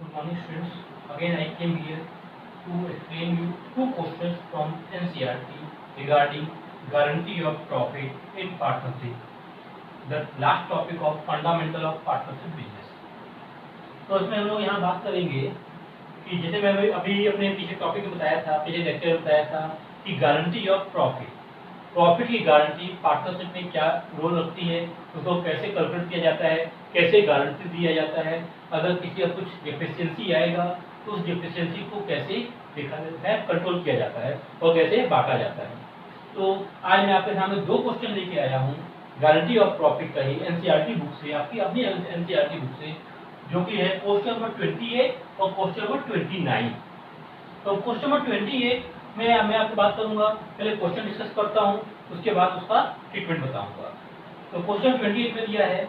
Good morning, students. Again, I came here to explain you two questions from NCERT regarding guarantee of profit in partnership. The last topic of fundamental of partnership business. तो इसमें हम लोग यहाँ बात करेंगे कि जैसे मैं अभी अपने पीछे टॉपिक में बताया था, पीछे लेक्चर में बताया था कि गारंटी ऑफ प्रॉफिट, प्रॉफिट की गारंटी पार्टनरशिप में क्या रोल रखती है, उसको कैसे कैलकुलेट किया जाता है, कैसे गारंटी दिया जाता है, अगर किसी का कुछ डिफिशियंसी आएगा तो उस डिफिशियंसी को कैसे देखा जाता है, कंट्रोल किया जाता है और कैसे बांटा जाता है। तो आज मैं आपके सामने दो क्वेश्चन लेके आया हूँ गारंटी ऑफ प्रॉफिट का ही एनसीईआरटी बुक से, आपकी अपनी एनसीईआरटी बुक से, जो कि है क्वेश्चन नंबर 28 और क्वेश्चन नंबर 29। तो क्वेश्चन नंबर 28 में मैं आपको बात करूंगा, पहले क्वेश्चन डिस्कस करता हूं, उसके बाद उसका ट्रीटमेंट बताऊंगा। तो क्वेश्चन 28 में दिया है,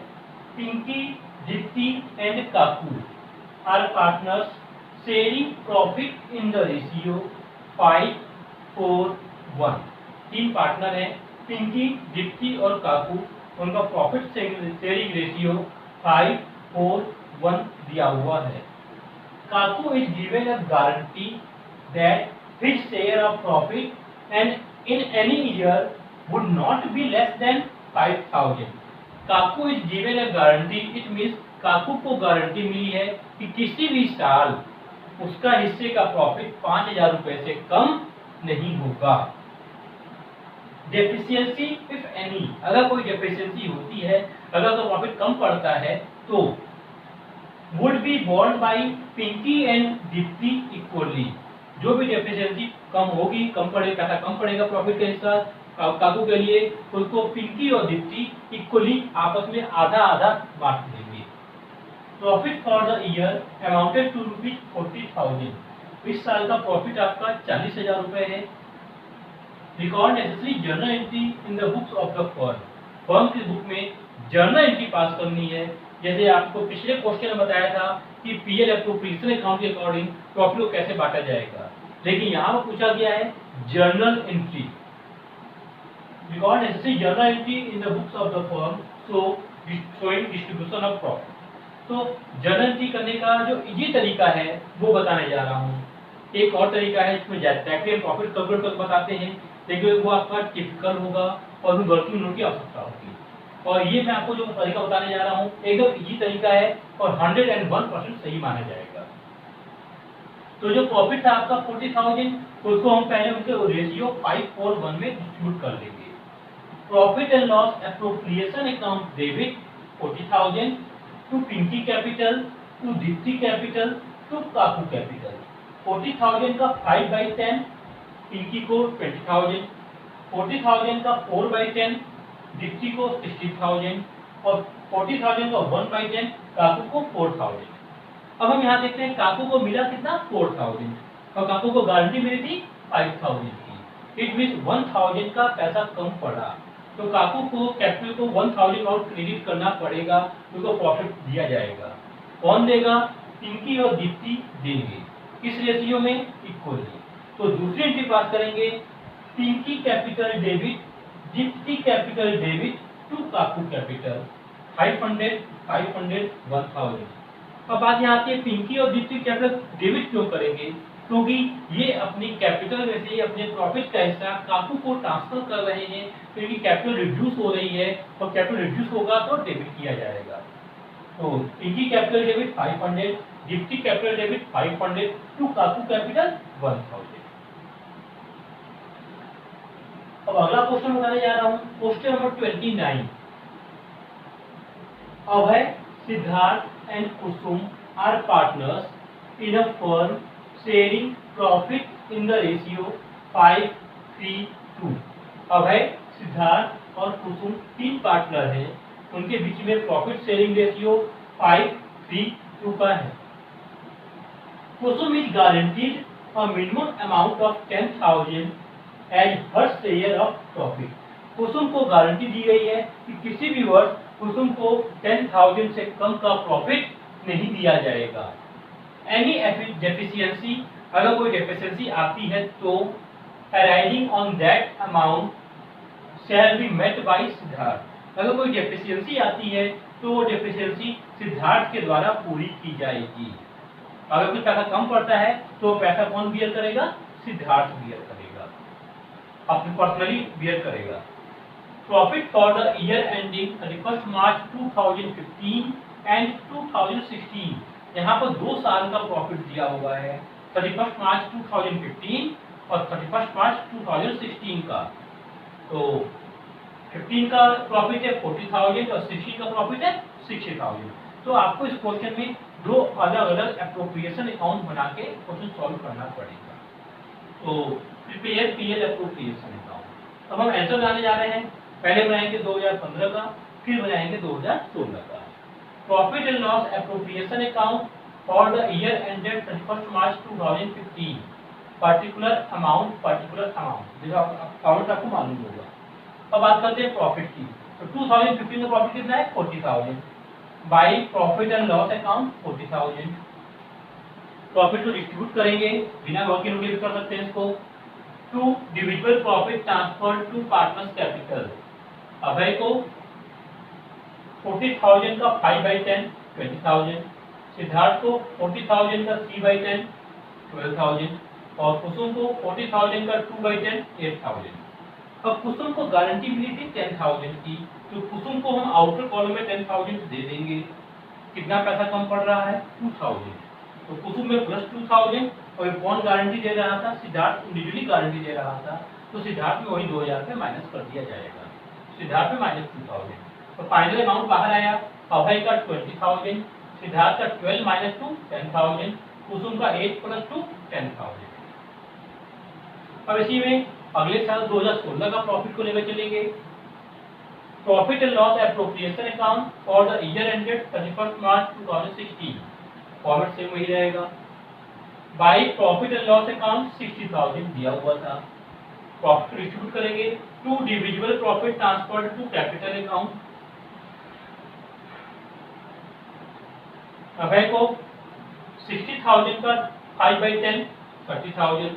Pinky, Deepti and Kaku are partners sharing profit in the ratio 5:4:1। तीन पार्टनर हैं, पिंकी, दीप्ति और काकू, उनका प्रॉफिट शेयरिंग रेशियो 5:4:1 दिया हुआ है। Kaku is given a guarantee that his share of profit and in any year would not be less than 5,000. Kaku is given a guarantee, it means काकू को guarantee मिली है कि किसी भी साल उसका हिस्से का प्रॉफिट 5,000 रुपए से कम नहीं होगा। डेफिशिएंसी इफ एनी, अगर कोई डेफिशिएंसी होती है, अगर तो प्रॉफिट कम पड़ता है तो would be borne by Pinky and Deepti equally. जो भी डेफिशिएंसी कम होगी, कम पड़ेगा, पैसा कम पड़ेगा प्रॉफिट का हिस्सा काकू के लिए, उसको पिंकी और दीप्ति इक्वली आपस में आधा आधा बांट देंगे। Profit for the year amounted to ₹40,000। इस साल का प्रॉफिट आपका 40,000 रुपए है। Record necessary journal entry in the books of the firm. Firm की बुक में जर्नल एंट्री पास करनी है। जैसे आपको पिछले क्वेश्चन में बताया था कि पीएल एप्रोप्रिएशन अकाउंट के अकॉर्डिंग प्रॉफिट को कैसे बांटा जाएगा, लेकिन यहाँ पर पूछा गया है journal entry. Record necessary journal entry in the books of the firm showing distribution of profit. तो जर्नल एंट्री करने का जो इजी तरीका है वो बताने जा रहा हूँ। एक और तरीका है इसमें डायरेक्टली हम प्रॉफिट कैलकुलेट कर बताते हैं, लेकिन वो आपका टिपिकल होगा और वो वर्किंग नोट की आवश्यकता होगी। और ये मैं आपको जो तरीका बताने जा रहा हूँ एकदम इजी तरीका है और 101% सही माना जाएगा। तो जो प्रॉफिट था आपका 40,000, उसको हम पहले उनके रेशियो 5:4:1 में डिस्ट्रीब्यूट कर लेंगे। Profit and loss appropriation account debit 40,000 to Pinky capital, to Deepti capital, to Kaku capital. 40,000 का 5/10 पिंकी को 20,000, 40,000 का 4/10 दीप्ति को 60,000 और 40,000 का 1/10 काकू को 4,000। अब हम यहाँ देखते हैं काकू को मिला कितना 4,000 और काकू को गारंटी मिली थी 5,000 की। इट मीन्स 1,000 का पैसा कम पड़ा, तो काकू को कैपिटल को 1,000 और क्रेडिट करना पड़ेगा, उनको प्रॉफिट दिया जाएगा। कौन देगा? पिंकी और दीप्ति देंगे, किस रेशियो में? इक्वली। तो दूसरी एंट्री पास करेंगे, Pinky capital debit, Deepti capital debit to Kaku capital 500, 500, 1,000। अब बात यहाँ आती है पिंकी और दीप्ति कैपिटल डेबिट क्यों करेंगे? क्योंकि ये अपनी कैपिटल में से अपने प्रॉफिट का हिस्सा काकू को ट्रांसफर कर रहे हैं, क्योंकि कैपिटल रिड्यूस हो रही है और कैपिटल रिड्यूस होगा तो डेबिट किया जाएगा। तो Pinky capital debit 500, Deepti capital debit 500 Kaku काकू कैपिटल 1,000। अब अगला क्वेश्चन बताने जा रहा हूँ, question number 29। Abhay, Siddharth and Kusum are partners in a firm sharing profit in the ratio 5:3:2। Abhay, Siddharth और कुसुम तीन पार्टनर हैं, उनके बीच में प्रॉफिट शेयरिंग रेशियो 5:3:2 का है। Kusum is guaranteed a minimum amount of 10,000 as her share of profit. Kusum को गारंटी दी गई है कि किसी भी वर्ष कुसुम को 10,000 से कम का प्रॉफिट नहीं दिया जाएगा। एनी डेफिशिएंसी, अगर कोई डेफिशिएंसी आती है तो arising on that amount shall be met by Siddharth. अगर कोई डेफिशिएंसी आती है तो वो डेफिशिएंसी सिद्धार्थ के द्वारा पूरी की जाएगी। अगर कुछ पैसा कम पड़ता है तो पैसा कौन बियर करेगा? सिद्धार्थ बियर करेगा, अपने पर्सनली बियर करेगा। Profit for the year ending 31 March 2015 and 2016, यहाँ पर 2 साल का प्रॉफिट दिया हुआ है, 31 मार्च 2015 और 31 मार्च 2016 का। तो 15 का प्रॉफिट है 40,000 और 16 का प्रॉफिट है 60,000। तो आपको इस क्वेश्चन में 2 अलग अलग एप्रोप्रिएशन अकाउंट बना के क्वेश्चन सॉल्व करना पड़ेगा। तो प्रिपेयर पीएल एप्रोप्रिएशन अकाउंट। अब हम आंसर बनाने जा रहे हैं। पहले बनाएंगे 2015 का, फिर बनाएंगे 2016 का। Profit and loss appropriation account for the year ended 31 March 2015, particular amount जैसा अकाउंट आपको मालूम होगा। अब बात करते हैं प्रॉफिट की। तो 2015 का प्रॉफिट कितना है? 40,000 by profit and loss account 40,000। Profit को डिस्ट्रीब्यूट करेंगे, बिना वर्किंग रूल के कर सकते हैं इसको। To divisible profit transfer to partners capital. Abhay को 40,000 का 5/10 20,000, सिद्धार्थ को 40,000 का 3/10 12,000 और कुसुम को 40,000 का 2/10 8,000। अब कुसुम को गारंटी मिली थी 10,000 की, तो कुसुम को हम आउटर कॉलम में 10,000 दे देंगे। कितना पैसा कम पड़ रहा है? 2,000। तो कुसुम में प्लस 2,000 और कौन गारंटी दे रहा था? सिद्धार्थ इंडिविजुअली गारंटी दे रहा था, तो सिद्धार्थ में वही 2,000 पे माइनस कर दिया जाएगा। सिद्धार्थ में माइनस 2,000। तो फाइनल अमाउंट बाहर आया, अभय का 20,000, सिद्धार्थ का 12 माइनस 2 10,000, कुसुम का 8 प्लस 2 10,000। अब इसी में अगले साल 2016 का प्रॉफिट को लेकर चलेंगे। Profit and loss appropriation account for the year ended 31 March 2016, format same वही रहेगा। By profit and loss account 60,000 दिया हुआ था। प्रॉफिट डिस्ट्रीब्यूट करेंगे to divisible profit transferred to capital account. Abhay को 60,000 का 5/10 30,000,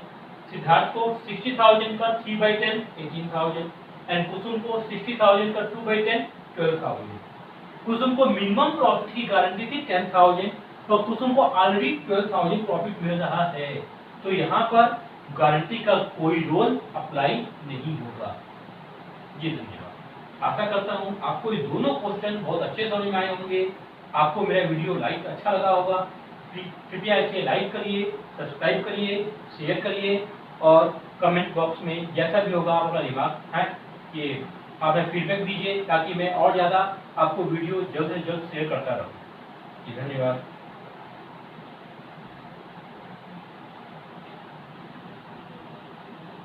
सिद्धार्थ को 60,000 का 3/10 18,000 एंड कुसुम को 60,000 का 2/10 12,000। कुसुम को मिनिमम प्रॉफिट की गारंटी थी 10,000, तो कुसुम को ऑलरेडी 12,000 प्रॉफिट मिल रहा है, तो यहाँ पर गारंटी का कोई रोल अप्लाई नहीं होगा। जी धन्यवाद। आशा करता हूँ आपको ये दोनों क्वेश्चन बहुत अच्छे समझ में आए होंगे। आपको मेरा वीडियो लाइक अच्छा लगा होगा। कृपया इसे लाइक करिए, सब्सक्राइब करिए, शेयर करिए और कमेंट बॉक्स में जैसा भी होगा आपका दिमाग है कि आप फीडबैक दीजिए, ताकि मैं और ज़्यादा आपको वीडियो जल्द से जल्द शेयर करता रहूँ। जी धन्यवाद।